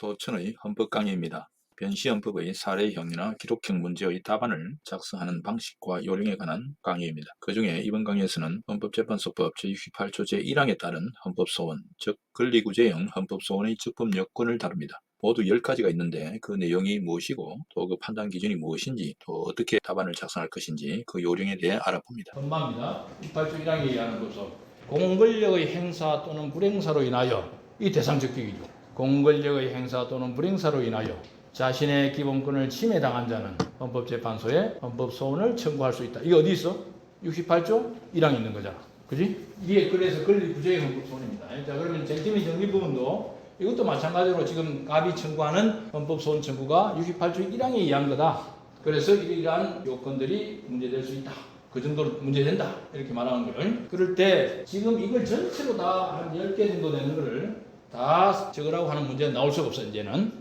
소천의 헌법 강의입니다. 변시헌법의 사례형이나 기록형 문제의 답안을 작성하는 방식과 요령에 관한 강의입니다. 그 중에 이번 강의에서는 헌법재판소법 제68조 제1항에 따른 헌법소원, 즉 권리구제형 헌법소원의 적법 요건을 다룹니다. 모두 10가지가 있는데 그 내용이 무엇이고 또 그 판단 기준이 무엇인지 또 어떻게 답안을 작성할 것인지 그 요령에 대해 알아봅니다. 헌법입니다. 68조 1항에 의한 것은 공권력의 행사 또는 불행사로 인하여 이 대상적격이죠. 공권력의 행사 또는 불행사로 인하여 자신의 기본권을 침해당한 자는 헌법재판소에 헌법소원을 청구할 수 있다. 이게 어디 있어? 68조 1항에 있는 거잖아. 그지? 이게 그래서 권리구제의 헌법소원입니다. 자, 그러면 쟁점의 정리 부분도 이것도 마찬가지로 지금 갑이 청구하는 헌법소원 청구가 68조 1항에 의한 거다. 그래서 이러한 요건들이 문제될 수 있다. 그 정도로 문제된다. 이렇게 말하는 거를. 그럴 때 지금 이걸 전체로 다 한 10개 정도 되는 거를 다 적으라고 하는 문제는 나올 수가 없어. 이제는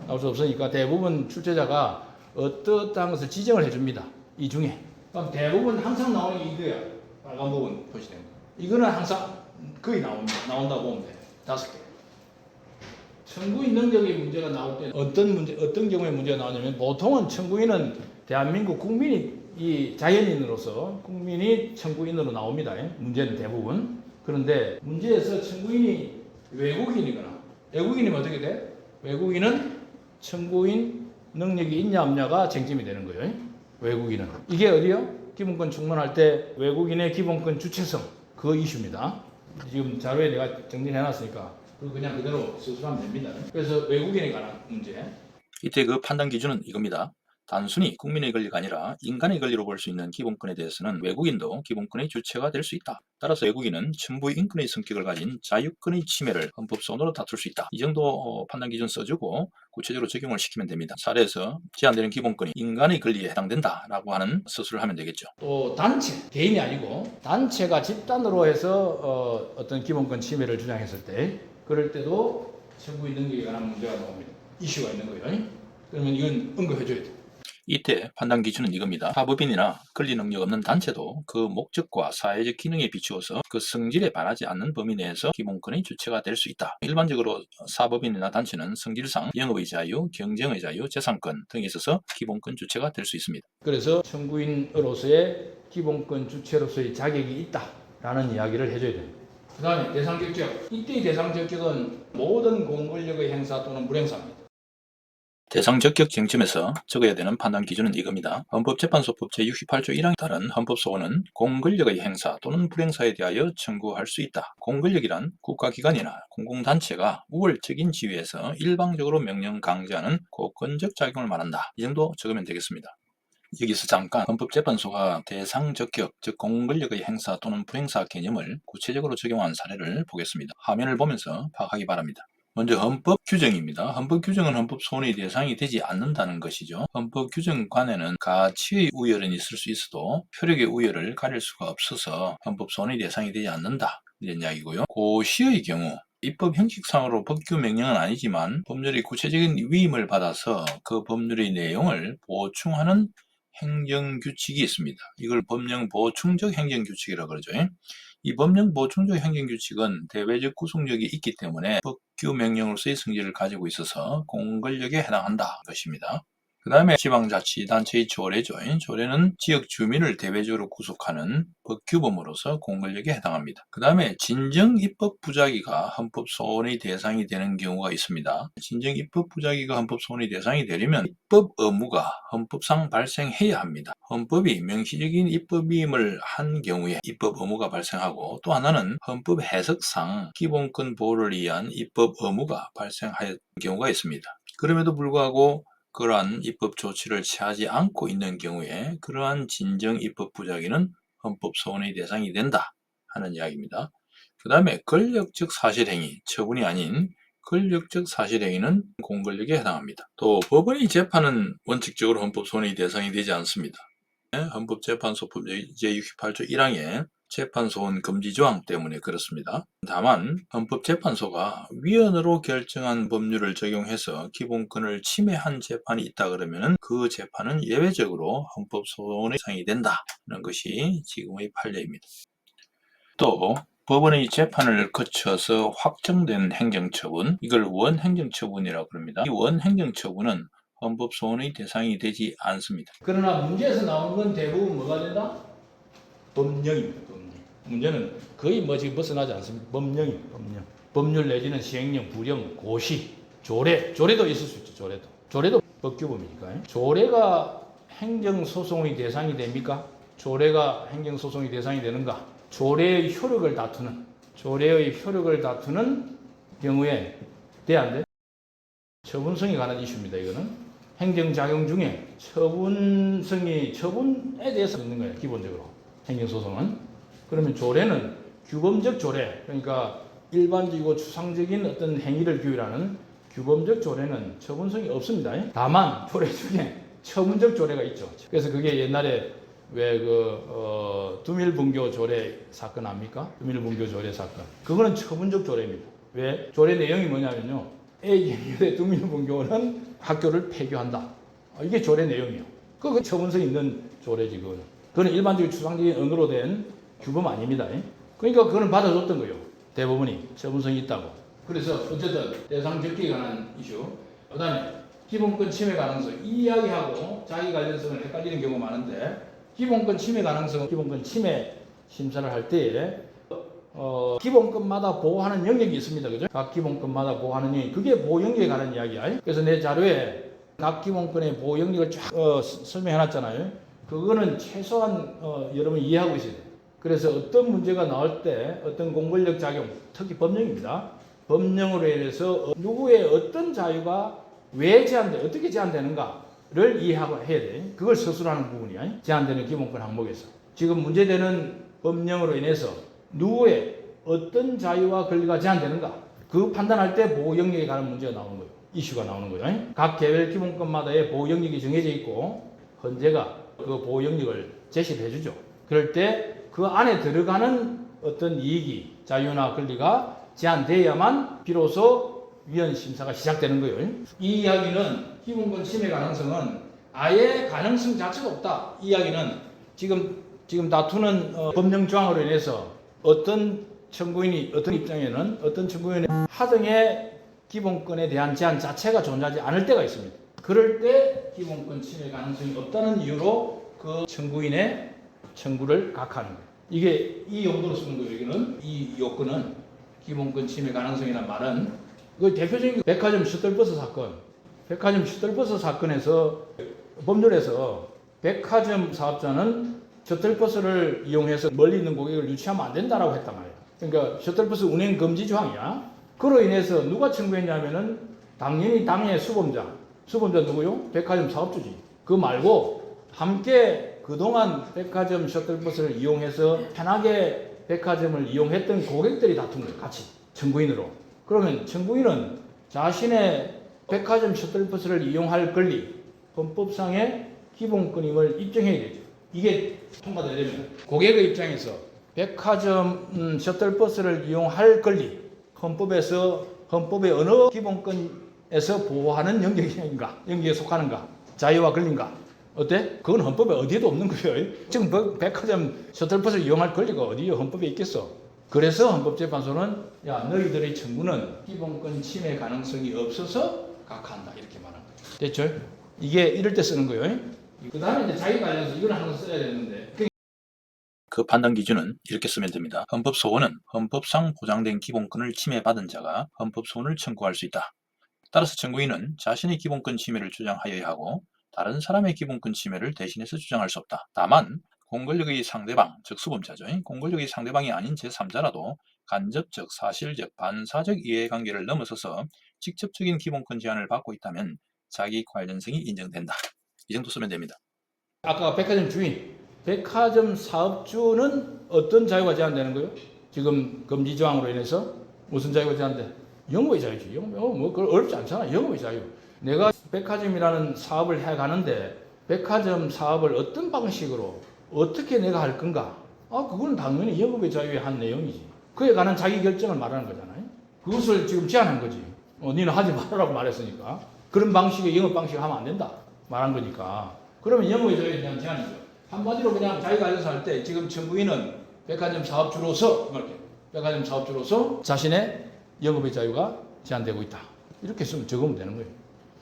나올 수 없으니까 대부분 출제자가 어떠한 것을 지정을 해줍니다. 이 중에. 그럼 대부분 항상 나오는 게 이거야. 빨간 부분 표시된 거. 이거는 항상 거의 나온다고 보면 돼. 5개. 청구인 능력의 문제가 나올 때 어떤 경우에 문제가 나오냐면 보통은 청구인은 대한민국 국민이 이 자연인으로서 국민이 청구인으로 나옵니다. 문제는 대부분. 그런데 문제에서 청구인이 외국인이면 어떻게 돼? 외국인은 청구인 능력이 있냐 없냐가 쟁점이 되는 거예요. 외국인은. 이게 어디요? 기본권 충분할 때 외국인의 기본권 주체성 그 이슈입니다. 지금 자료에 내가 정리해놨으니까 그냥 그대로 수술하면 됩니다. 그래서 외국인에 관한 문제. 이때 그 판단 기준은 이겁니다. 단순히 국민의 권리가 아니라 인간의 권리로 볼 수 있는 기본권에 대해서는 외국인도 기본권의 주체가 될 수 있다. 따라서 외국인은 천부의 인권의 성격을 가진 자유권의 침해를 헌법소원으로 다툴 수 있다. 이 정도 판단 기준 써주고 구체적으로 적용을 시키면 됩니다. 사례에서 제한되는 기본권이 인간의 권리에 해당된다라고 하는 서술을 하면 되겠죠. 또 단체, 개인이 아니고 단체가 집단으로 해서 어떤 기본권 침해를 주장했을 때 그럴 때도 청구인 능력에 관한 문제가 나옵니다. 이슈가 있는 거예요. 그러면 이건 언급해줘야 돼. 이때 판단 기준은 이겁니다. 사법인이나 권리 능력 없는 단체도 그 목적과 사회적 기능에 비추어서 그 성질에 반하지 않는 범위 내에서 기본권의 주체가 될 수 있다. 일반적으로 사법인이나 단체는 성질상 영업의 자유, 경쟁의 자유, 재산권 등에 있어서 기본권 주체가 될 수 있습니다. 그래서 청구인으로서의 기본권 주체로서의 자격이 있다라는 이야기를 해줘야 됩니다. 그 다음에 대상적격. 이때의 대상적격은 모든 공권력의 행사 또는 불행사입니다. 대상적격 쟁점에서 적어야 되는 판단 기준은 이겁니다. 헌법재판소법 제68조 1항에 따른 헌법소원은 공권력의 행사 또는 불행사에 대하여 청구할 수 있다. 공권력이란 국가기관이나 공공단체가 우월적인 지위에서 일방적으로 명령 강제하는 고권적 작용을 말한다. 이 정도 적으면 되겠습니다. 여기서 잠깐 헌법재판소가 대상적격, 즉 공권력의 행사 또는 불행사 개념을 구체적으로 적용한 사례를 보겠습니다. 화면을 보면서 파악하기 바랍니다. 먼저 헌법 규정입니다. 헌법 규정은 헌법 소원의 대상이 되지 않는다는 것이죠. 헌법 규정관에는 가치의 우열은 있을 수 있어도 효력의 우열을 가릴 수가 없어서 헌법 소원의 대상이 되지 않는다. 이런 이야기고요. 고시의 경우 입법 형식상으로 법규 명령은 아니지만 법률의 구체적인 위임을 받아서 그 법률의 내용을 보충하는 행정규칙이 있습니다. 이걸 법령 보충적 행정규칙이라고 그러죠. 이 법령 보충적 행정규칙은 대외적 구속력이 있기 때문에 법규 명령으로서의 성질을 가지고 있어서 공권력에 해당한다 것입니다. 그 다음에 지방자치단체의 조례죠. 조례는 지역 주민을 대외적으로 구속하는 법규범으로서 공권력에 해당합니다. 그 다음에 진정입법부작위가 헌법소원의 대상이 되는 경우가 있습니다. 진정입법부작위가 헌법소원의 대상이 되려면 입법 의무가 헌법상 발생해야 합니다. 헌법이 명시적인 입법임을 한 경우에 입법 의무가 발생하고 또 하나는 헌법 해석상 기본권 보호를 위한 입법 의무가 발생할 경우가 있습니다. 그럼에도 불구하고 그러한 입법 조치를 취하지 않고 있는 경우에 그러한 진정 입법 부작위는 헌법소원의 대상이 된다 하는 이야기입니다. 그 다음에 권력적 사실행위, 처분이 아닌 권력적 사실행위는 공권력에 해당합니다. 또 법원의 재판은 원칙적으로 헌법소원의 대상이 되지 않습니다. 헌법재판소법 제68조 1항에 재판소원 금지 조항 때문에 그렇습니다. 다만 헌법재판소가 위헌으로 결정한 법률을 적용해서 기본권을 침해한 재판이 있다 그러면 그 재판은 예외적으로 헌법소원의 대상이 된다는 것이 지금의 판례입니다. 또 법원의 재판을 거쳐서 확정된 행정처분, 이걸 원행정처분이라고 합니다. 이 원행정처분은 헌법소원의 대상이 되지 않습니다. 그러나 문제에서 나오는 건 대부분 뭐가 된다? 법령입니다. 법령. 문제는 거의 뭐 지금 벗어나지 않습니다. 법령입니다. 법령. 법률 내지는 시행령, 부령, 고시, 조례도 있을 수 있죠. 조례도 법규범이니까요. 조례가 행정소송의 대상이 됩니까? 조례가 행정소송의 대상이 되는가? 조례의 효력을 다투는 경우에 돼 안 돼? 처분성에 관한 이슈입니다. 이거는 행정작용 중에 처분에 대해서 있는 거예요. 기본적으로 행정소송은. 그러면 조례는 규범적 조례, 그러니까 일반적이고 추상적인 어떤 행위를 규율하는 규범적 조례는 처분성이 없습니다. 다만 조례 중에 처분적 조례가 있죠. 그래서 그게 옛날에 왜 두밀분교 조례 사건 압니까? 두밀분교 조례 사건. 그거는 처분적 조례입니다. 왜? 조례 내용이 뭐냐면요. A경율의 두밀분교는 학교를 폐교한다. 이게 조례 내용이에요. 그거 처분성 있는 조례지, 그거는. 그거는 일반적인 추상적인 언어로 된 규범 아닙니다. 그러니까 그거는 받아줬던 거예요. 대법원이 처분성이 있다고. 그래서 어쨌든 대상 적기에 관한 이슈, 그 다음에 기본권 침해 가능성, 이 이야기하고 자기 관련성을 헷갈리는 경우가 많은데, 기본권 침해 가능성은 기본권 침해 심사를 할 때에 기본권마다 보호하는 영역이 있습니다. 그죠? 각 기본권마다 보호하는 영역, 그게 보호 영역에 관한 이야기야. 그래서 내 자료에 각 기본권의 보호 영역을 쫙 설명해 놨잖아요. 그거는 최소한 여러분 이해하고 있어야 돼요. 그래서 어떤 문제가 나올 때 어떤 공권력 작용, 특히 법령입니다. 법령으로 인해서 누구의 어떤 자유가 왜 제한돼, 어떻게 제한되는가를 이해하고 해야 돼. 그걸 서술하는 부분이야. 제한되는 기본권 항목에서. 지금 문제되는 법령으로 인해서 누구의 어떤 자유와 권리가 제한되는가, 그 판단할 때 보호 영역에 관한 문제가 나오는 거예요. 이슈가 나오는 거죠. 각 개별 기본권마다의 보호 영역이 정해져 있고 헌재가 그 보호 영역을 제시를 해주죠. 그럴 때 그 안에 들어가는 어떤 이익이, 자유나 권리가 제한돼야만 비로소 위헌 심사가 시작되는 거예요. 이 이야기는 기본권 침해 가능성은 아예 가능성 자체가 없다. 이 이야기는 지금 다투는 법령 조항으로 인해서 어떤 청구인이 어떤 입장에는 어떤 청구인의 하등의 기본권에 대한 제한 자체가 존재하지 않을 때가 있습니다. 그럴 때 기본권 침해 가능성이 없다는 이유로 그 청구인의 청구를 각하하는 거예요. 이게 이 용도로 쓰는 거예요. 여기는 이 요건은 기본권 침해 가능성이란 말은 그 대표적인 백화점 셔틀버스 사건. 백화점 셔틀버스 사건에서 법률에서 백화점 사업자는 셔틀버스를 이용해서 멀리 있는 고객을 유치하면 안 된다라고 했단 말이에요. 그러니까 셔틀버스 운행 금지 조항이야. 그로 인해서 누가 청구했냐면은 당연히 당의 수범자 누구요? 백화점 사업주지. 그거 말고 함께 그동안 백화점 셔틀버스를 이용해서 편하게 백화점을 이용했던 고객들이 다툰 거예요. 같이 청구인으로. 그러면 청구인은 자신의 백화점 셔틀버스를 이용할 권리, 헌법상의 기본권임을 입증해야 되죠. 이게 통과되려면 고객의 입장에서 백화점 셔틀버스를 이용할 권리, 헌법의 어느 기본권에서 보호하는 영역에 속하는가, 자유와 권리인가. 어때? 그건 헌법에 어디에도 없는 거예요. 지금 백화점 셔틀버스를 이용할 권리가 어디에 헌법에 있겠어? 그래서 헌법재판소는 야, 너희들의 청구는 기본권 침해 가능성이 없어서 각하한다, 이렇게 말한 거죠. 됐죠? 이게 이럴 때 쓰는 거예요. 그 다음에 이제 자기 관련해서 이걸 항상 써야 되는데, 그 판단 기준은 이렇게 쓰면 됩니다. 헌법소원은 헌법상 보장된 기본권을 침해받은 자가 헌법소원을 청구할 수 있다. 따라서 청구인은 자신의 기본권 침해를 주장하여야 하고 다른 사람의 기본권 침해를 대신해서 주장할 수 없다. 다만 공권력의 상대방, 즉 수범자죠. 공권력의 상대방이 아닌 제3자라도 간접적, 사실적, 반사적 이해관계를 넘어서서 직접적인 기본권 제한을 받고 있다면 자기 관련성이 인정된다. 이 정도 쓰면 됩니다. 아까 백화점 주인, 백화점 사업주는 어떤 자유가 제한되는 거예요? 지금 금지 조항으로 인해서 무슨 자유가 제한돼? 영업의 자유지. 그걸 어렵지 않잖아. 영업의 자유. 내가 백화점이라는 사업을 해가는데 백화점 사업을 어떤 방식으로 어떻게 내가 할 건가? 그건 당연히 영업의 자유의 한 내용이지. 그에 관한 자기 결정을 말하는 거잖아요. 그것을 지금 제한한 거지. 니는 하지 말라고 말했으니까. 그런 방식의 영업 방식 하면 안 된다. 말한 거니까. 그러면 영업의 자유에 대한 제한이죠. 한마디로 그냥 자기가 알려서 할 때 지금 청구인은 백화점 사업주로서 이렇게 백화점 사업주로서 자신의 영업의 자유가 제한되고 있다. 이렇게 쓰면 적으면 되는 거예요.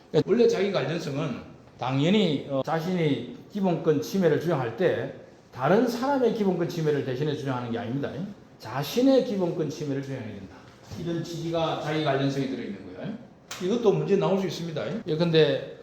그러니까 원래 자기 관련성은 당연히 자신이 기본권 침해를 주장할 때 다른 사람의 기본권 침해를 대신해 주장하는 게 아닙니다. 자신의 기본권 침해를 주장해야 된다. 이런 취지가 자기 관련성이 들어있는 거예요. 이것도 문제 나올 수 있습니다. 예컨대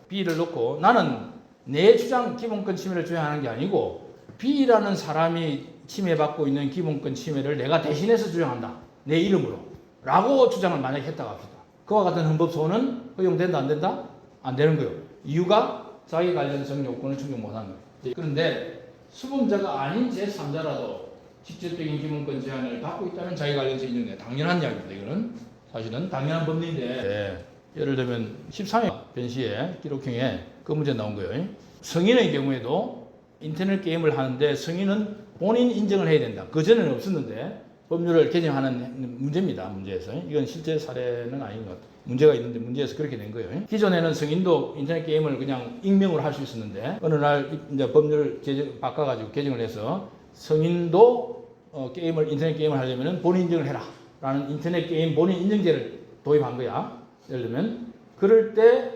B를 놓고 나는 내 주장 기본권 침해를 주장하는 게 아니고 B라는 사람이 침해받고 있는 기본권 침해를 내가 대신해서 주장한다. 내 이름으로. 라고 주장을 만약에 했다고 합시다. 그와 같은 헌법소원은 허용된다 안 된다? 안 되는 거예요. 이유가 자기 관련성 요건을 충족 못하는 거예요. 그런데 수범자가 아닌 제3자라도 직접적인 기본권 제한을 받고 있다면 자기 관련성이 인정돼요. 당연한 이야기입니다. 이거는 사실은 당연한 법리인데 예를 들면 13회 변시의 기록형에 그 문제 나온 거예요. 성인의 경우에도 인터넷 게임을 하는데 성인은 본인 인정을 해야 된다. 그전에는 없었는데 법률을 개정하는 문제입니다. 문제에서. 이건 실제 사례는 아닌 것 같아요. 문제가 있는데 문제에서 그렇게 된 거예요. 기존에는 성인도 인터넷 게임을 그냥 익명으로 할 수 있었는데 어느 날 이제 법률을 바꿔가지고 개정을 해서 성인도 인터넷 게임을 하려면 본인 인정을 해라 라는 인터넷 게임 본인 인정제를 도입한 거야. 예를 들면 그럴 때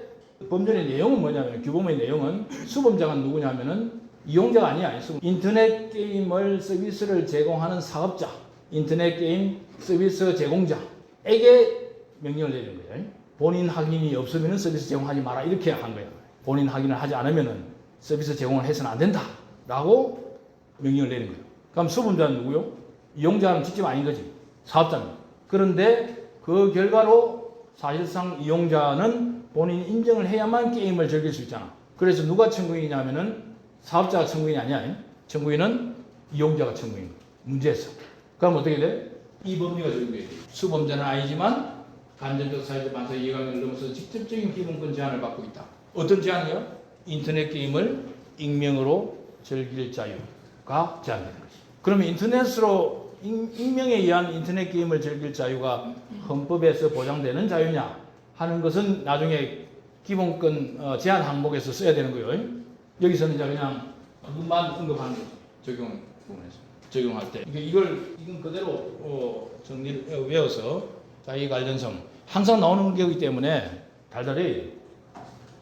법률의 내용은 뭐냐면 규범의 내용은 수범자가 누구냐면은 이용자가 아니야. 인터넷 게임을 서비스를 제공하는 사업자, 인터넷 게임 서비스 제공자에게 명령을 내리는 거예요. 본인 확인이 없으면 서비스 제공하지 마라 이렇게 한 거예요. 본인 확인을 하지 않으면 서비스 제공을 해서는 안 된다 라고 명령을 내린 거예요. 그럼 수범자는 누구요? 이용자는 직접 아닌 거지. 사업자입니다. 그런데 그 결과로 사실상 이용자는 본인 인정을 해야만 게임을 즐길 수 있잖아. 그래서 누가 청구인이냐면은 사업자가 청구인이 아니야. 청구인은 이용자가 청구인 거야. 문제에서. 그럼 어떻게 돼? 이 법리가 적용돼야 돼. 수범자는 아니지만 간접적 사회적 반사 이해관계를 넘어서 직접적인 기본권 제한을 받고 있다. 어떤 제한이요? 인터넷 게임을 익명으로 즐길 자유가 제한되는 거지. 그러면 인터넷으로 익명에 의한 인터넷 게임을 즐길 자유가 헌법에서 보장되는 자유냐 하는 것은 나중에 기본권 제한 항목에서 써야 되는 거예요. 여기서는 이제 그냥 그것만 언급하는 거죠. 적용 부분에서. 적용할 때. 이건 그대로 정리를 외워서 자기 관련성. 항상 나오는 거기 때문에 달달이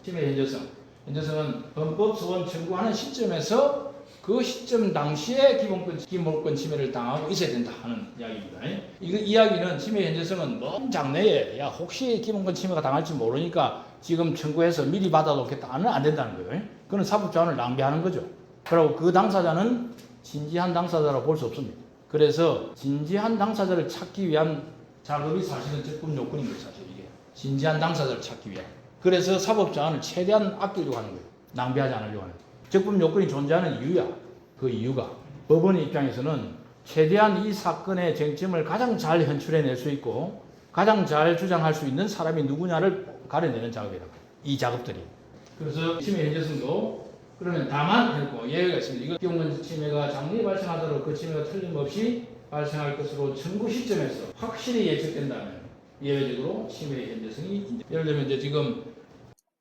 침해 현저성. 현저성은 헌법 소원 청구하는 시점에서 그 시점 당시에 기본권 침해를 당하고 있어야 된다 하는 이야기입니다. 이 이야기는 침해 현저성은 먼 장래에 혹시 기본권 침해가 당할지 모르니까 지금 청구해서 미리 받아놓겠다는 안 된다는 거예요. 그건 사법자원을 낭비하는 거죠. 그리고 그 당사자는 진지한 당사자라고 볼 수 없습니다. 그래서 진지한 당사자를 찾기 위한 작업이 사실은 적법 요건인 거예요. 사실 이게 진지한 당사자를 찾기 위한. 그래서 사법자원을 최대한 아끼려고 하는 거예요. 낭비하지 않으려고 하는 거예요. 적법 요건이 존재하는 이유야. 그 이유가 법원의 입장에서는 최대한 이 사건의 쟁점을 가장 잘 현출해낼 수 있고 가장 잘 주장할 수 있는 사람이 누구냐를 가려내는 작업이라고. 이 작업들이. 그래서 침해 현저성도 그러면 다만 했고 예외가 있습니다. 이거 기본권 침해가 장래에 발생하도록 그 침해가 틀림없이 발생할 것으로 청구 시점에서 확실히 예측된다면 예외적으로 침해 현저성이 예를 들면 이제 지금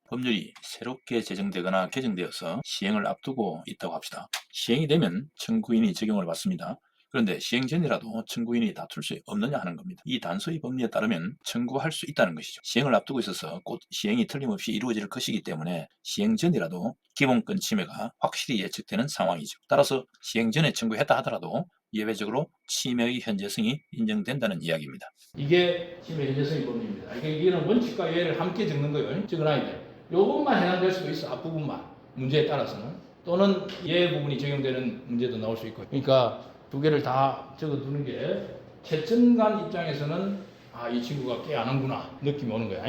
법률이 새롭게 제정되거나 개정되어서 시행을 앞두고 있다고 합시다. 시행이 되면 청구인이 적용을 받습니다. 그런데 시행 전이라도 청구인이 다툴 수 없느냐 하는 겁니다. 이 단서의 법리에 따르면 청구할 수 있다는 것이죠. 시행을 앞두고 있어서 곧 시행이 틀림없이 이루어질 것이기 때문에 시행 전이라도 기본권 침해가 확실히 예측되는 상황이죠. 따라서 시행 전에 청구했다 하더라도 예외적으로 침해의 현재성이 인정된다는 이야기입니다. 이게 침해 현저성의 법리입니다. 이게는 원칙과 예외를 함께 적는 거예요. 적어놔야 돼. 요것만 해당될 수도 있어. 앞부분만. 문제에 따라서는. 또는 예외 부분이 적용되는 문제도 나올 수 있고. 그러니까 두 개를 다 적어두는 게 채점관 입장에서는 이 친구가 꽤 아는구나 느낌이 오는 거야.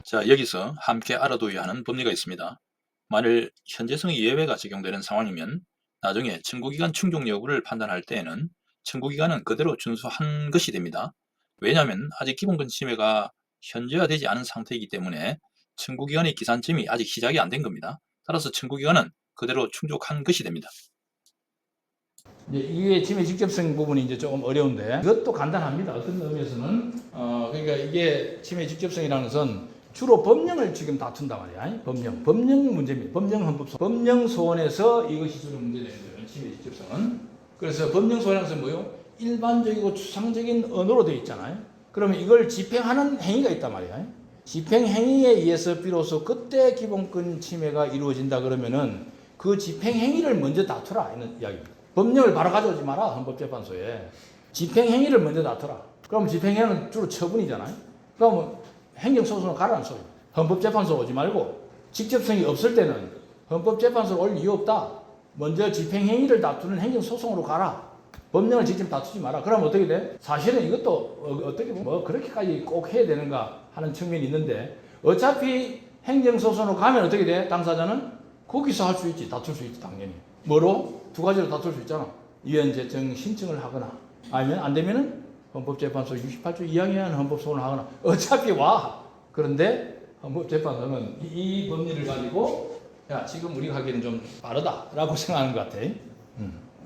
자, 여기서 함께 알아둬야 하는 법리가 있습니다. 만일 현재성의 예외가 적용되는 상황이면 나중에 청구기간 충족 여부를 판단할 때에는 청구기간은 그대로 준수한 것이 됩니다. 왜냐하면 아직 기본권 침해가 현저화되지 않은 상태이기 때문에 청구기간의 기산점이 아직 시작이 안 된 겁니다. 따라서 청구기간은 그대로 충족한 것이 됩니다. 이제 이게 침해 직접성 부분이 이제 조금 어려운데 이것도 간단합니다. 어떤 의미에서는 그러니까 이게 침해 직접성이라는 것은 주로 법령을 지금 다툰단 말이야. 법령 문제입니다. 법령 헌법소 법령 소원에서 이것이 주로 문제되는 거예요. 침해 직접성은 그래서 법령소원에서 뭐요? 일반적이고 추상적인 언어로 되어 있잖아요. 그러면 이걸 집행하는 행위가 있단 말이에요. 집행행위에 의해서 비로소 그때 기본권 침해가 이루어진다 그러면은 그 집행행위를 먼저 다투라 이런 이야기입니다. 법령을 바로 가져오지 마라. 헌법재판소에. 집행행위를 먼저 다투라. 그럼 집행행위는 주로 처분이잖아요. 그럼 행정소송을 가라는 소리입니다. 헌법재판소 오지 말고 직접성이 없을 때는 헌법재판소로 올 이유 없다. 먼저 집행행위를 다투는 행정소송으로 가라. 법령을 직접 다투지 마라. 그럼 어떻게 돼? 사실은 이것도 어떻게 보면 뭐 그렇게까지 꼭 해야 되는가 하는 측면이 있는데 어차피 행정소송으로 가면 어떻게 돼? 당사자는 거기서 할 수 있지. 다툴 수 있지 당연히. 뭐로? 두 가지로 다툴 수 있잖아. 위헌재청 신청을 하거나 아니면 안 되면은 헌법재판소 68조 2항에 의한 헌법소원을 하거나 어차피 와. 그런데 헌법재판소는 이 법리를 가지고 야 지금 우리가 하기에는 좀 빠르다라고 생각하는 것 같아.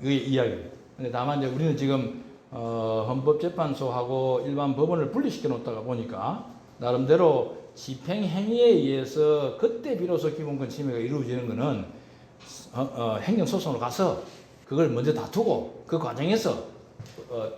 그게 이야기예요. 근데 다만 이제 우리는 지금 헌법재판소하고 일반 법원을 분리시켜 놓다가 보니까 나름대로 집행행위에 의해서 그때 비로소 기본권 침해가 이루어지는 것은 행정소송으로 가서 그걸 먼저 다투고 그 과정에서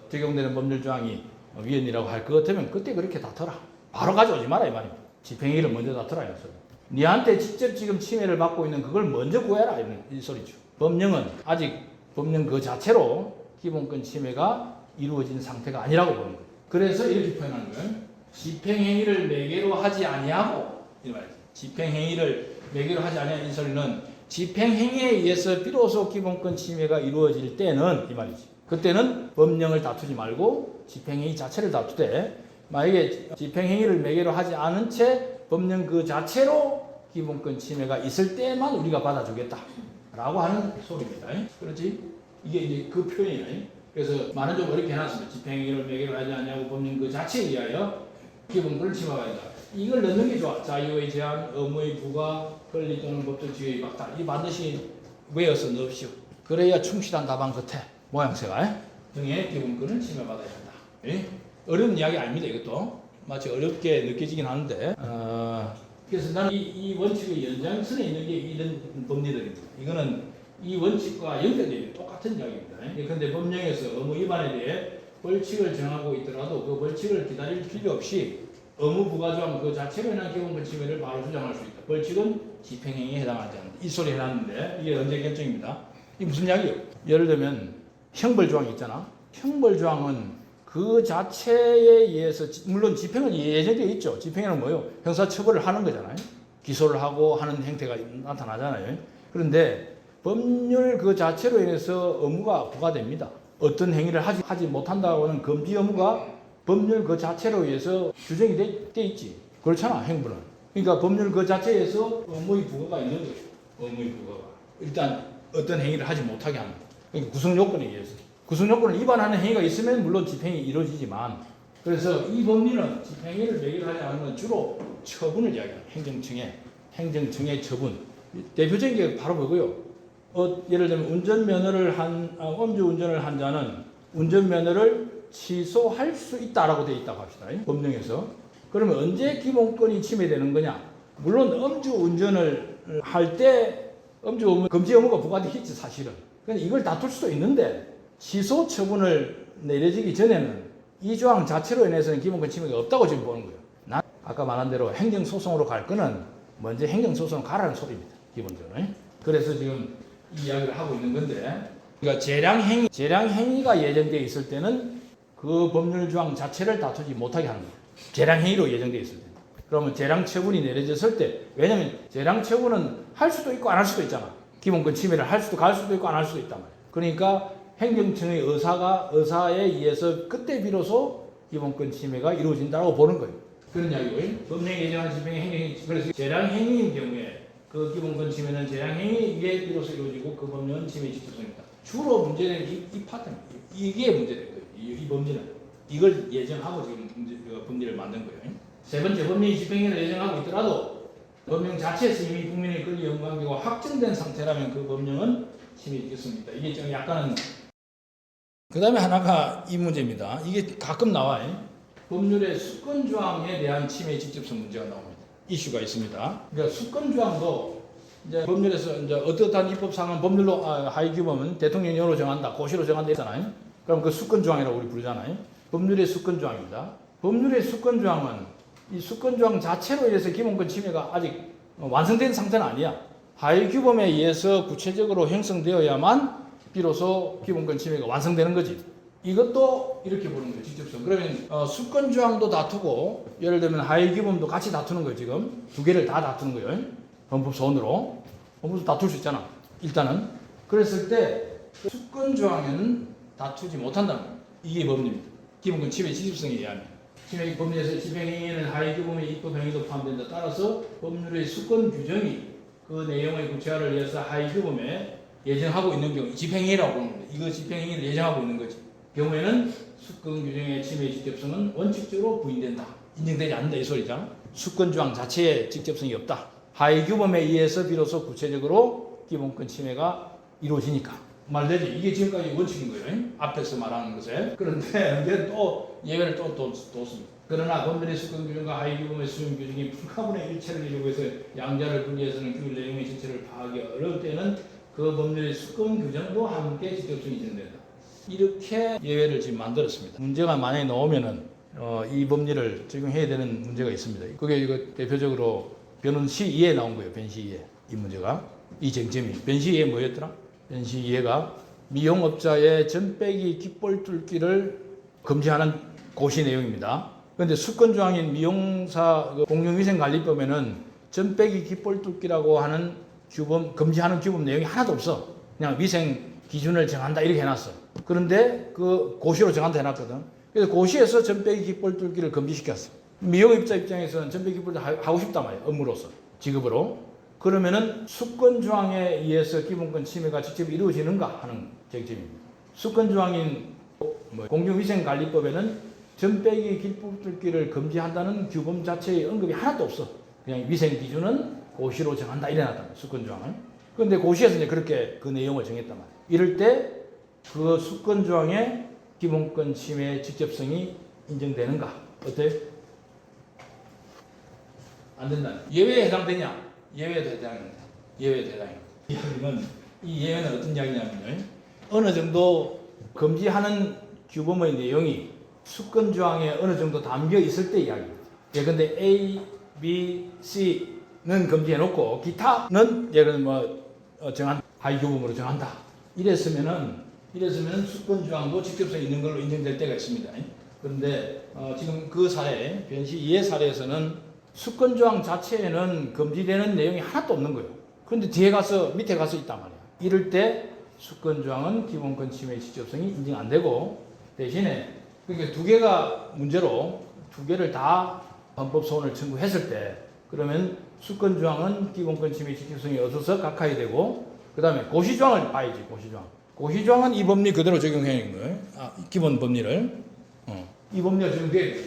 적용되는 법률조항이 위헌이라고 할 것 같으면 그때 그렇게 다투라. 바로 가져오지 마라 이 말입니다. 집행행위를 먼저 다투라 이 소리. 니한테 직접 지금 침해를 받고 있는 그걸 먼저 구해라 이 소리죠. 법령은 아직 법령 그 자체로 기본권 침해가 이루어진 상태가 아니라고 보는 거예요. 그래서 이렇게 표현하는 거예요. 집행행위를 매개로 하지 아니하고 이 말이죠. 집행행위를 매개로 하지 아니하는 이 소리는 집행행위에 의해서 비로소 기본권 침해가 이루어질 때는 이 말이지. 그때는 법령을 다투지 말고 집행행위 자체를 다투되 만약에 집행행위를 매개로 하지 않은 채 법령 그 자체로 기본권 침해가 있을 때만 우리가 받아주겠다 라고 하는 소리입니다. 그렇지? 이게 이제 그 표현이에요. 그래서 말은 좀 어렵게 해놨습니다. 집행행위를 매개로 하지 않냐고 법령 그 자체에 의하여 기본권을 침해가 된다. 이걸 넣는 게 좋아. 자유의 제한, 의무의 부과, 권리 또는 법적 지위의 박탈. 이 반드시 외워서 넣으시오. 그래야 충실한 답안 끝에 모양새가 등의 기본권을 침해받아야 한다. 어려운 이야기 아닙니다. 이것도 마치 어렵게 느껴지긴 하는데 그래서 나는 이 원칙의 연장선에 있는 게 이런 법리들입니다. 이거는 이 원칙과 연결되는 똑같은 이야기입니다. 그런데 법령에서 의무 위반에 대해 벌칙을 정하고 있더라도 그 벌칙을 기다릴 필요 없이 의무 부과조항 그 자체로 인한 기본권 침해를 바로 주장할 수 있다. 벌칙은 집행행위에 해당하지 않는다. 이 소리 해놨는데 이게 언제 결정입니다. 이게 무슨 이야기예요? 예를 들면 형벌조항이 있잖아. 형벌조항은 그 자체에 의해서 물론 집행은 예정되어 있죠. 집행에는 뭐요? 형사처벌을 하는 거잖아요. 기소를 하고 하는 행태가 나타나잖아요. 그런데 법률 그 자체로 인해서 의무가 부과됩니다. 어떤 행위를 하지 못한다고 하는 금지 의무가 법률 그 자체로 의해서 규정이 돼 있지. 그렇잖아, 행부는. 그러니까 법률 그 자체에서 의무의 부과가 있는 거죠. 의무의 부과가. 일단 어떤 행위를 하지 못하게 하는 거죠. 그러니까 구성 요건에 의해서. 구성 요건을 위반하는 행위가 있으면 물론 집행이 이루어지지만 그래서 이 법리는 집행행위를 매개로 하지 않는 건 주로 처분을 이야기합니다. 행정청의 처분. 대표적인 게 바로 그거요. 예를 들면 음주운전을 한 자는 운전면허를 취소할 수 있다라고 되어 있다고 합시다. 법령에서. 그러면 언제 기본권이 침해되는 거냐? 물론 음주운전을 할 때 금지 의무가 부과되겠지 사실은. 그런데 이걸 다툴 수도 있는데 취소 처분을 내려지기 전에는 이 조항 자체로 인해서는 기본권 침해가 없다고 지금 보는 거예요. 난 아까 말한 대로 행정소송으로 갈 거는 먼저 행정소송으로 가라는 소리입니다. 기본적으로. 그래서 지금 이 이야기를 하고 있는 건데 그러니까 재량행위가 예정되어 있을 때는 그 법률조항 자체를 다투지 못하게 하는 거예요. 재량행위로 예정되어 있을 때. 그러면 재량처분이 내려졌을 때 왜냐하면 재량처분은 할 수도 있고 안 할 수도 있잖아. 기본권 침해를 할 수도 갈 수도 있고 안 할 수도 있단 말이야. 그러니까 행정청의 의사에 의해서 그때 비로소 기본권 침해가 이루어진다고 보는 거예요. 그런 이야기고요. 법령에 예정한 집행의 행정행위. 그래서 재량행위인 경우에 그 기본권 침해는 재량행위에 비로소 이루어지고 그 법령은 침해 직접성입니다. 주로 문제는 이 파트입니다. 이게 문제된 거예요. 이 범죄는. 이걸 예정하고 지금 법리를 만든 거예요. 세 번째, 법령이 집행행위를 예정하고 있더라도 법령 자체에서 이미 국민의 권리 영관계가 확정된 상태라면 그 법령은 침해 있겠습니다. 이게 좀 약간은 그 다음에 하나가 이 문제입니다. 이게 가끔 나와요. 법률의 수권조항에 대한 침해 직접성 문제가 나옵니다. 이슈가 있습니다. 그러니까 수권조항도 이제 법률에서 이제 어떠한 입법상은 법률로 하위 규범은 대통령령으로 정한다, 고시로 정한다 했잖아요. 그럼 그 수권조항이라고 우리 부르잖아요. 법률의 수권조항입니다. 법률의 수권조항은 이 수권조항 자체로 인해서 기본권 침해가 아직 완성된 상태는 아니야. 하위 규범에 의해서 구체적으로 형성되어야만 비로소 기본권 침해가 완성되는 거지. 이것도 이렇게 보는 거예요. 직접성. 그러면 수권조항도 다투고 예를 들면 하위 규범도 같이 다투는 거예요. 지금 두 개를 다 다투는 거예요. 헌법소원으로. 헌법소 다툴 수 있잖아. 일단은. 그랬을 때 수권조항에는 다투지 못한다는 거예요. 이게 법률입니다. 기본권 침해 지집성에 의하면. 침해 법률에서 집행행위에는 하위 규범의 입법행위도 포함된다. 따라서 법률의 수권 규정이 그 내용의 구체화를 위해서 하위 규범에 예정하고 있는 경우 집행행위라고 보는 겁니다. 이거 집행행위를 예정하고 있는 거지. 경우에는 수권 규정의 침해 직접성은 원칙적으로 부인된다. 인정되지 않는다 이 소리잖아. 수권조항 자체에 직접성이 없다. 하위 규범에 의해서 비로소 구체적으로 기본권 침해가 이루어지니까. 말되지. 이게 지금까지 원칙인 거예요. 앞에서 말하는 것에. 그런데 이제 또 예외를 또 뒀습니다. 그러나 법률의 수권 규정과 하위 규범의 수용 규정이 불가분의 일체를 이루고 해서 양자를 분리해서는 규율 내용의 전체를 파악하기 어려울 때는 그 법률의 수권 규정도 함께 직접성이 인정된다. 이렇게 예외를 지금 만들었습니다. 문제가 만약에 나오면은 이 법률을 적용해야 되는 문제가 있습니다. 그게 이거 대표적으로 변론 시의에 나온 거예요. 변시의에 이 문제가 이 쟁점이 변시의에 뭐였더라? 변시의회가 미용업자의 전 빼기 깃볼 뚫기를 금지하는 고시 내용입니다. 그런데 수권조항인 미용사 공용위생관리법에는 전 빼기 깃볼 뚫기라고 하는 규범, 금지하는 규범 내용이 하나도 없어. 그냥 위생 기준을 정한다 이렇게 해놨어. 그런데 그 고시로 정한다 해놨거든. 그래서 고시에서 전 빼기 깃볼 뚫기를 금지시켰어. 미용업자 입장에서는 전 빼기 깃볼도 하고 싶단 말이야. 업무로서, 직업으로. 그러면은 수권조항에 의해서 기본권 침해가 직접 이루어지는가 하는 쟁점입니다. 수권조항인 공중위생관리법에는 전 빼기 깃볼 뚫기를 금지한다는 규범 자체의 언급이 하나도 없어. 그냥 위생 기준은 고시로 정한다 이래놨단 말이야. 수권조항을. 그런데 고시에서 이제 그렇게 그 내용을 정했단 말이야. 이럴 때 그 수권조항의 기본권 침해 직접성이 인정되는가? 어때? 안 된다. 예외에 해당되냐? 예외에도 해당합니다. 예외에도 해당합니다. 이 예외는 어떤 이야기냐면요. 어느 정도 금지하는 규범의 내용이 수권조항에 어느 정도 담겨 있을 때 이야기입니다. 예컨대 A, B, C는 금지해놓고 기타는 예를 정한 하위 규범으로 정한다. 이랬으면은 수권조항도 직접성 있는 걸로 인정될 때가 있습니다. 그런데 지금 그 사례, 변시 2의 사례에서는 수권조항 자체에는 금지되는 내용이 하나도 없는 거예요. 그런데 밑에 가서 있단 말이야. 이럴 때 수권조항은 기본권 침해 직접성이 인정 안 되고 대신에 그러니까 두 개가 문제로 두 개를 다 헌법소원을 청구했을 때 그러면 수권조항은 기본권 침해 직접성이 없어서 각하이 되고 그 다음에 고시조항을 봐야지. 고시조항은 이 법리 그대로 적용해야 하는 거예요. 기본 법리를. 이 법리가 적용돼야 돼.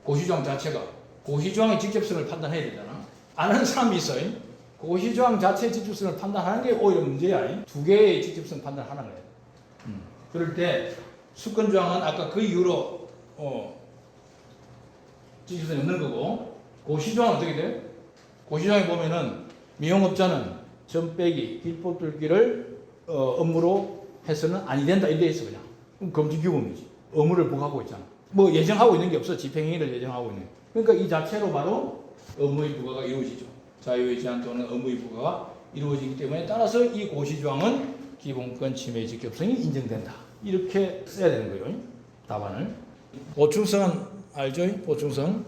고시조항 자체가. 고시조항의 직접성을 판단해야 되잖아. 안 하는 사람이 있어요. 고시조항 자체의 직접성을 판단하는 게 오히려 문제야. 두 개의 직접성 판단하는 거예요. 그럴 때 수권조항은 아까 그 이후로 직접성이 없는 거고 고시조항은 어떻게 돼? 고시조항에 보면은 미용업자는 전 빼기, 깃볼 뚫기를 업무로 해서는 아니 된다 이렇게 돼 있어 그냥. 그럼 금지 규범이지. 의무를 부과하고 있잖아. 뭐 예정하고 있는 게 없어. 집행행위를 예정하고 있는. 그러니까 이 자체로 바로 의무의 부과가 이루어지죠. 자유의 제한 또는 의무의 부과가 이루어지기 때문에 따라서 이 고시조항은 기본권 침해 직접성이 인정된다. 이렇게 써야 되는 거예요. 답안을. 보충성은 알죠? 보충성.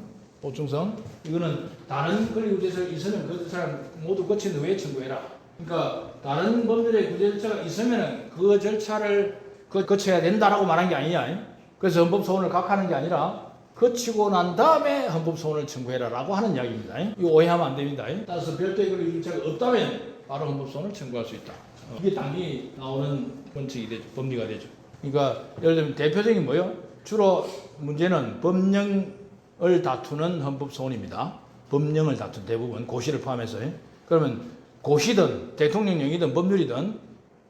이거는 다른 권리 구제 절차가 있으면 그 사람 모두 거친 후에 청구해라. 그러니까 다른 법률의 구제 절차가 있으면 그 절차를 거쳐야 된다라고 말한 게 아니야. 그래서 헌법소원을 각하는 게 아니라 거치고 난 다음에 헌법소원을 청구해라라고 하는 이야기입니다. 이거 오해하면 안 됩니다. 따라서 별도의 권리 구제 절차가 없다면 바로 헌법소원을 청구할 수 있다. 이게 당연히 나오는 원칙이 되죠. 법리가 되죠. 그러니까 예를 들면 대표적인 뭐요? 주로 문제는 법령을 다투는 헌법소원입니다. 법령을 다투는 대부분 고시를 포함해서요. 그러면 고시든 대통령령이든 법률이든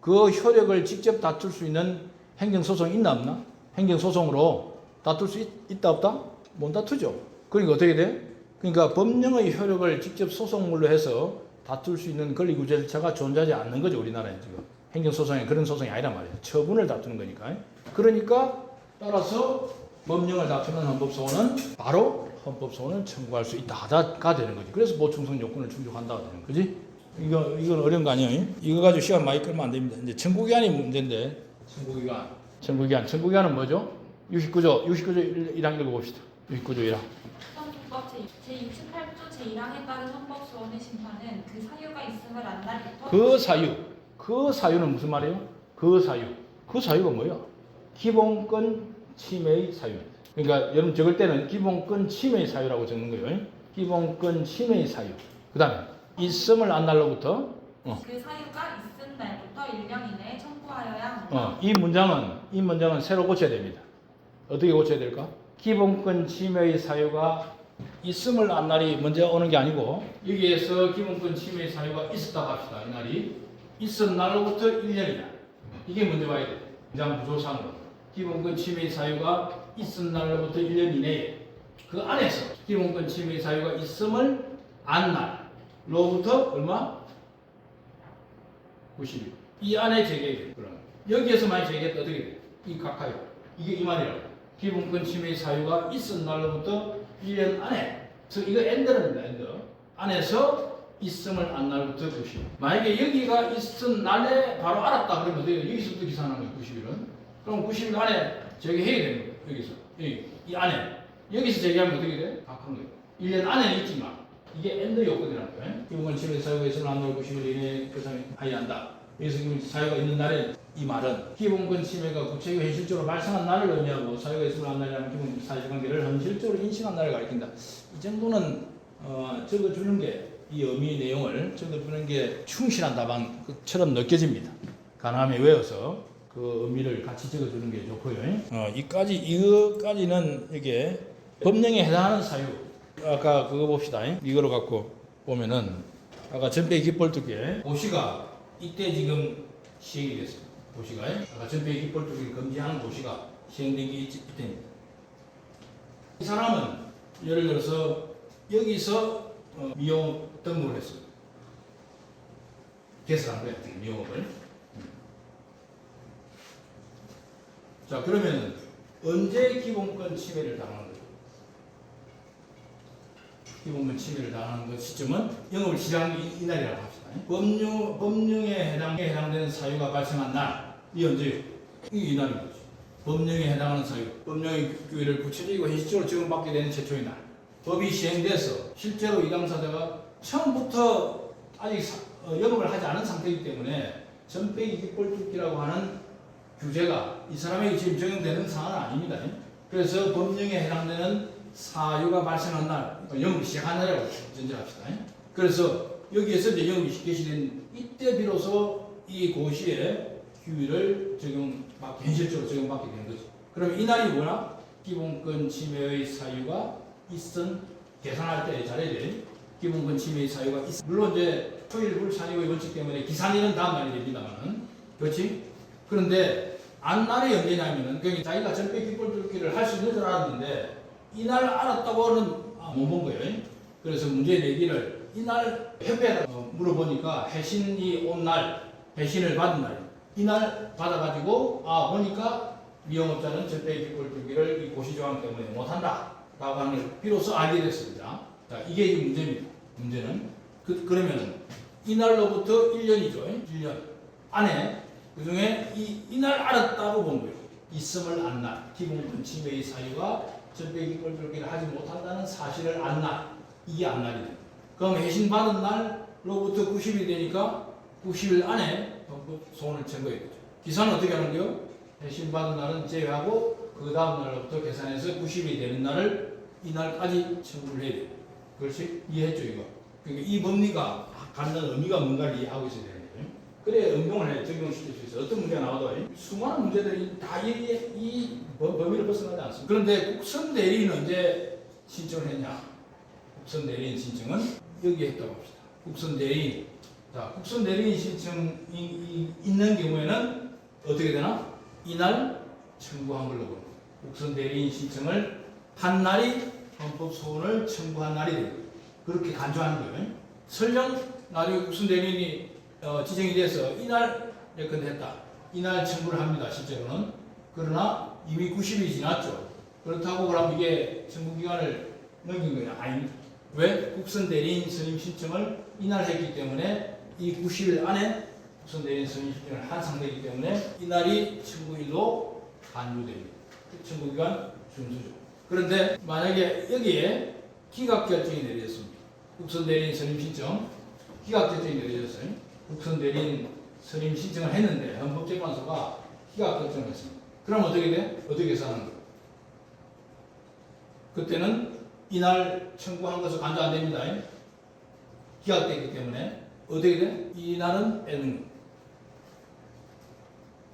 그 효력을 직접 다툴 수 있는 행정소송이 있나 없나? 행정소송으로 다툴 수 있다 없다? 못 다투죠. 그러니까 어떻게 돼? 그러니까 법령의 효력을 직접 소송물로 해서 다툴 수 있는 권리구제 절차가 존재하지 않는 거죠. 우리나라에 지금 행정소송에 그런 소송이 아니란 말이에요. 처분을 다투는 거니까. 그러니까 따라서 법령을 다투는 헌법소원은 바로 헌법소원을 청구할 수 있다가 되는 거지. 그래서 보충성 요건을 충족한다가 되는 거지. 이건 어려운 거 아니에요? 이거 가지고 시간 많이 끌면 안 됩니다. 이제 청구기한이 문제인데 청구기한은 뭐죠? 69조 1항 읽어봅시다. 69조 1항. 헌법 제68조 제1항에 따른 헌법소원의 심판은 그 사유가 있음을 안 날부터 그 사유는 무슨 말이에요? 그 사유가 뭐야? 기본권 침해의 사유입니다. 그러니까 여러분 적을 때는 기본권 침해의 사유라고 적는 거예요. 기본권 침해의 사유. 그 다음에 있음을 안 날로부터 그 사유가 있은 날부터 1년 이내에 청구하여야 한다. 이 문장은 새로 고쳐야 됩니다. 어떻게 고쳐야 될까? 기본권 침해의 사유가 있음을 안 날이 먼저 오는 게 아니고 여기에서 기본권 침해의 사유가 있었다고 합시다. 이 날이 있은 날로부터 1년이다. 이게 먼저 봐야 돼. 문장 구조상으로 기본권 침해의 사유가 있은 날로부터 1년 이내에 그 안에서 기본권 침해의 사유가 있음을 안 날로부터 얼마? 90일. 이 안에 제기해. 그럼 여기에서 많이 제기했다 어떻게 돼? 이 각하요. 이게 이 말이라고. 기본권 침해의 사유가 있은 날로부터 1년 안에. 그래서 이거 엔더입니다. 엔더. 안에서 있음을 안 날부터 90일. 만약에 여기가 있은 날에 바로 알았다 그러면 어떻게 돼? 여기서부터 기산하는 거예요. 90일은. 그럼 90일 안에 제기해야 되는 거예요. 여기서. 이 안에. 여기서 제기하면 어떻게 돼? 각한 거예요. 1년 안에는 있지만 이게 엔더 요건이라는 거예요. 기본권 침해 사유가 있으면 안 나올 90일 이내에 배상하여야 한다. 그래서 사유가 있는 날에 이 말은 기본권 침해가 구체적으로 현실적으로 발생한 날을 의미하고 사유가 있으면 안 날이라는 기본 사실관계를 현실적으로 인식한 날을 가리킨다. 이 정도는 적어주는 게 이 의미 내용을 적어주는 게 충실한 답안처럼 느껴집니다. 가능하면 외워서 그 의미를 같이 적어주는 게 좋고요. 이거까지는 이게 법령에 해당하는 사유. 아까 그거 봅시다. 이거로 갖고 보면은 아까 전폐 깃벌두개 고시가 이때 지금 시행이 됐습니다. 고시가 아까 전폐 깃벌두개 금지하는 고시가 시행된 게 이때입니다. 이 사람은 예를 들어서 여기서 미용 등록을 했습니다. 개설한 거야 미용업을. 자 그러면 언제 기본권 침해를 당하는 거죠? 기본권 침해를 당하는 그 시점은 영업을 시작한 게 이날이라고 합시다. 법령에 해당되는 사유가 발생한 날, 이 언제요? 이 이날인 거죠. 법령에 해당하는 사유, 법령의 규율을 구체적이고 현실적으로 적용받게 되는 최초의 날. 법이 시행돼서 실제로 이 당사자가 처음부터 아직 영업을 하지 않은 상태이기 때문에 전폐기 깃벌 하는 규제가 이 사람에게 지금 적용되는 사안은 아닙니다. 그래서 법령에 해당되는 사유가 발생한 날, 영업이 시작한 날이라고 전제합시다. 그래서 여기에서 이제 영업이 개시된 이때 비로소 이 고시의 규율을 현실적으로 적용받게 되는 거죠. 그럼 이 날이 뭐나? 기본권 침해의 사유가 있은 계산할 때 잘해야 기본권 침해의 사유가 있어. 물론 이제 토일 불찬이의 원칙 때문에 기산일은 다음 날이 됩니다만은, 그렇지? 그런데 안 날이 언제냐면은 그러니까 자기가 전폐 깃벌 할 수 있는 줄 알았는데 이날 알았다고는 못 본 거예요. 그래서 문제 내기를 이날 협회에 물어보니까 해신이 온 날, 해신을 받은 날, 이날 받아가지고 보니까 미용업자는 전폐 깃벌 이 고시조항 때문에 못한다 라고 하는 걸 비로소 알게 됐습니다. 자, 이게 문제입니다. 문제는 그러면 이날로부터 1년이죠. 1년 안에 그 중에 이날 알았다고 본 거예요. 있음을 안 날, 기본권 침해의 사유가 전폐 깃벌 하지 못한다는 사실을 안 날, 이게 안 날이 돼요. 그럼 해신받은 날로부터 90이 되니까 90일 안에 소원을 청구해야 되죠. 기사는 어떻게 하는 거예요? 해신받은 날은 제외하고 그 다음 날로부터 계산해서 90이 되는 날을 이날까지 청구를 해야 돼요. 그렇지? 이해했죠 이거? 그러니까 이 법리가 갖는 의미가 뭔가를 이해하고 있어야 되는 거예요. 그래 응용을 적용시킬 수 있어요. 어떤 문제가 나와도 수많은 문제들이 다 이 범위를 벗어나지 않습니다. 그런데 국선 대리인은 언제 신청을 했냐? 국선 대리인 신청은 여기에 했다고 합시다. 국선 대리인. 자, 국선 대리인 신청이 있는 경우에는 어떻게 되나? 이날 청구한 걸로 보는 거예요. 국선 대리인 신청을 한 날이 헌법 소원을 청구한 날이 됩니다. 그렇게 간주하는 거예요. 설령 나중에 국선 대리인이 지정이 돼서 이날 예컨했다. 이날 청구를 합니다. 실제로는. 그러나 이미 90일이 지났죠. 그렇다고 그러면 이게 청구 기간을 넘긴 거냐? 아닙니다. 왜? 국선 대리인 선임 신청을 이날 했기 때문에 이 90일 안에 국선 대리인 선임 신청을 한 상태이기 때문에 이날이 청구일로 간주됩니다. 청구 기간 준수죠. 그런데 만약에 여기에 기각 결정이 내려졌습니다. 국선 대리인 선임 신청 기각 결정이 내려졌어요. 국선 대리인 선임 신청을 했는데 헌법재판소가 기각 결정을 했습니다. 그럼 어떻게 돼? 어떻게 계산하는 거예요? 그때는 이날 청구한 것을 간주 안 됩니다. 기각됐기 때문에 어떻게 돼? 이날은 빼는 거예요.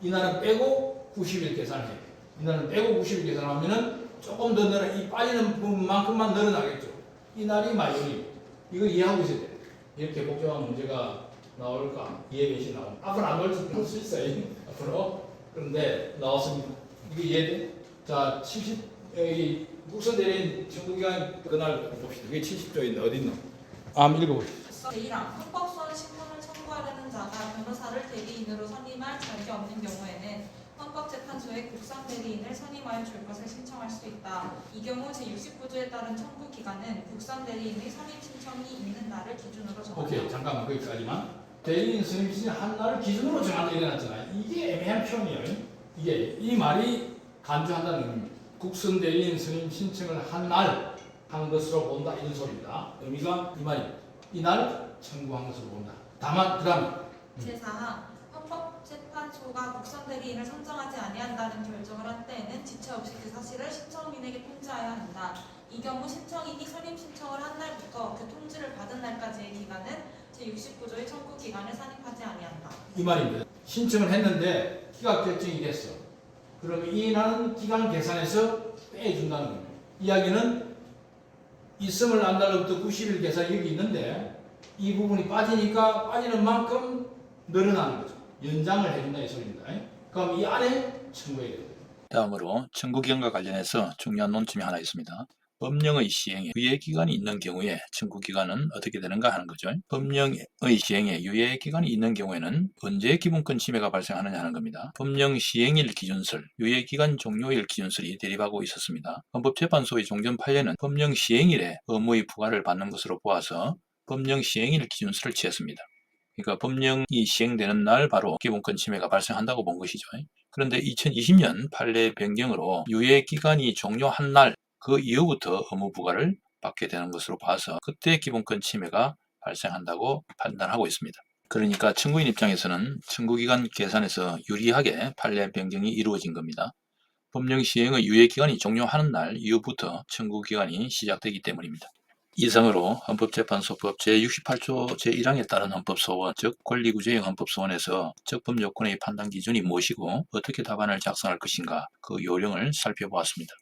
이날은 빼고 90일 계산을 해요. 이날은 빼고 90일 계산하면은 조금 더 늘어, 이 빠지는 부분만큼만 늘어나겠죠. 이날이 마이너리. 이거 이해하고 있어야 돼요. 이렇게 복잡한 문제가 나올까? 이해되시 나옵니다. 앞으로 안 나올 수 있어요. 앞으로. 그런데 나왔습니다. 이거 이해돼? 자, 70, 국선 대리인 청구기간 그날 봅시다. 이게 70조인데 어디 있노? 읽어보시죠. 제1항 헌법소원 신문을 청구하려는 자가 변호사를 대리인으로 선임할 자격이 없는 경우에는 헌법재판소에 국선 대리인을 선임하여 줄 것을 신청할 수 있다. 이 경우 제69조에 따른 청구 기간은 국선 대리인의 선임 신청이 있는 날을 기준으로 정한다. 오케이, 잠깐만 거기까지만. 대리인 선임 신청 한 날을 기준으로 정한다 이래놨잖아요. 이게 애매한 표현이에요. 이게 이 말이 간주한다는 의미입니다. 국선 대리인 선임 신청을 한 날 한 것으로 본다 이런 소리입니다. 의미가 이 말입니다. 이날 청구한 것으로 본다. 다만 그다음 제4항 헌법재판소가 국선 대리인을 선정하지 아니한다는 결정을 한 때에는 지체 없이 그 사실을 신청인에게 통지하여야 한다. 이 경우 신청인이 선임 신청을 한 날부터 그 통지를 받은 날까지의 기간은 제69조의 청구 기간을 산입하지 아니한다. 이 말입니다. 신청을 했는데 기각 결정이 됐어. 그러면 이날은 기간 계산해서 빼준다는 겁니다. 이야기는 있음을 안 날로부터 90일 계산이 여기 있는데 이 부분이 빠지니까 빠지는 만큼 늘어나는 거죠. 연장을 해준다 이 소리입니다. 그럼 이 안에 청구해야 됩니다. 다음으로 청구기간과 관련해서 중요한 논점이 하나 있습니다. 법령의 시행에 유예기간이 있는 경우에 청구기간은 어떻게 되는가 하는 거죠. 법령의 시행에 유예기간이 있는 경우에는 언제 기본권 침해가 발생하느냐 하는 겁니다. 법령 시행일 기준설, 유예기간 종료일 기준설이 대립하고 있었습니다. 헌법재판소의 종전 판례는 법령 시행일에 의무의 부과를 받는 것으로 보아서 법령 시행일 기준설을 취했습니다. 그러니까 법령이 시행되는 날 바로 기본권 침해가 발생한다고 본 것이죠. 그런데 2020년 판례 변경으로 유예기간이 종료한 날 그 이후부터 의무 부과를 받게 되는 것으로 봐서 그때 기본권 침해가 발생한다고 판단하고 있습니다. 그러니까 청구인 입장에서는 청구기간 계산에서 유리하게 판례 변경이 이루어진 겁니다. 법령 시행의 유예기간이 종료하는 날 이후부터 청구기간이 시작되기 때문입니다. 이상으로 헌법재판소법 제68조 제1항에 따른 헌법소원, 즉 권리구제형 헌법소원에서 적법 요건의 판단 기준이 무엇이고 어떻게 답안을 작성할 것인가 그 요령을 살펴보았습니다.